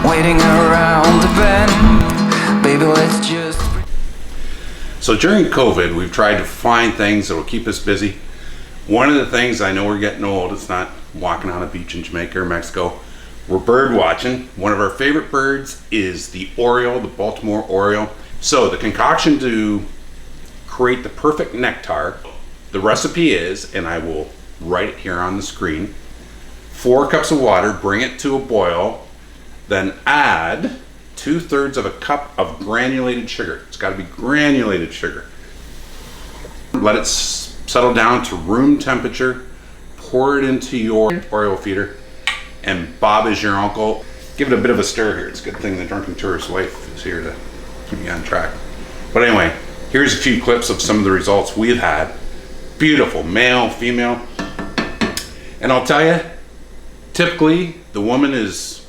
waiting around the bend. Baby, let's just... So during COVID, we've tried to find things that will keep us busy. One of the things, I know we're getting old, it's not walking on a beach in Jamaica or Mexico. We're bird watching. One of our favorite birds is the Oriole, the Baltimore Oriole. So the concoction to create the perfect nectar, the recipe is, and I will write it here on the screen, 4 cups of water, bring it to a boil, then add 2/3 of a cup of granulated sugar. It's got to be granulated sugar. Let it settle down to room temperature. Pour it into your Oriole feeder, and Bob is your uncle. Give it a bit of a stir here. It's a good thing the Drunken Tourist wife is here to keep me on track. But anyway, here's a few clips of some of the results we've had. Beautiful, male, female. And I'll tell you, typically the woman is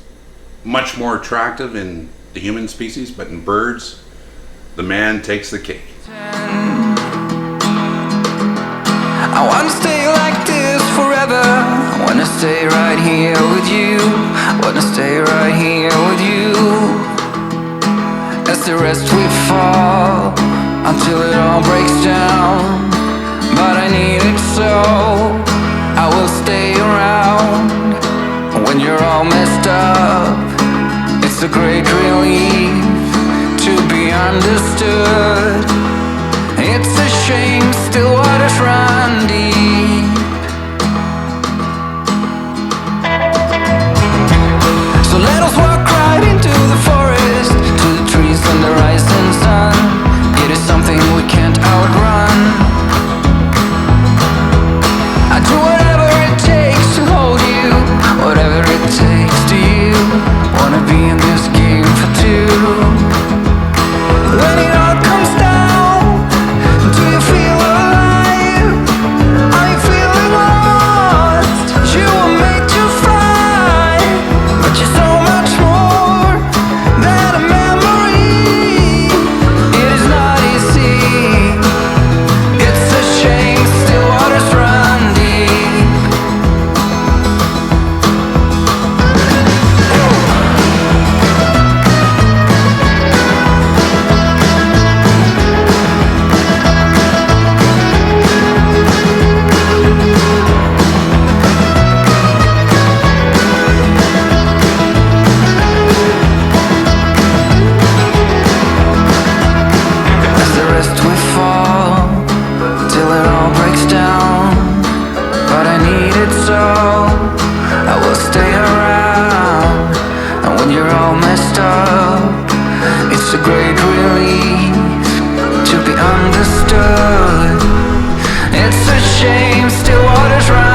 much more attractive in the human species, but in birds, the man takes the cake. I wanna stay like this forever. I wanna stay right here with you. I wanna stay right here with you. As the rest we fall, until it all breaks down. But I need it so I will stay around. When you're all messed up, it's a great relief to be understood. It's a shame still waters run deep. So let us walk right into the forest, to the trees and the rising sun. It is something we can't outrun. I do whatever it takes to hold you, whatever it takes to you. Wanna be in this game for two. When it all comes down, do you feel alive? Are you feeling lost? You were made to fly, but you're so much more than a memory. It is not easy. It's a shame still waters run deep. As the rest we fall, till it all breaks down. But I need it so I will stay around. And when you're all messed up, it's a great relief to be understood. It's a shame still waters run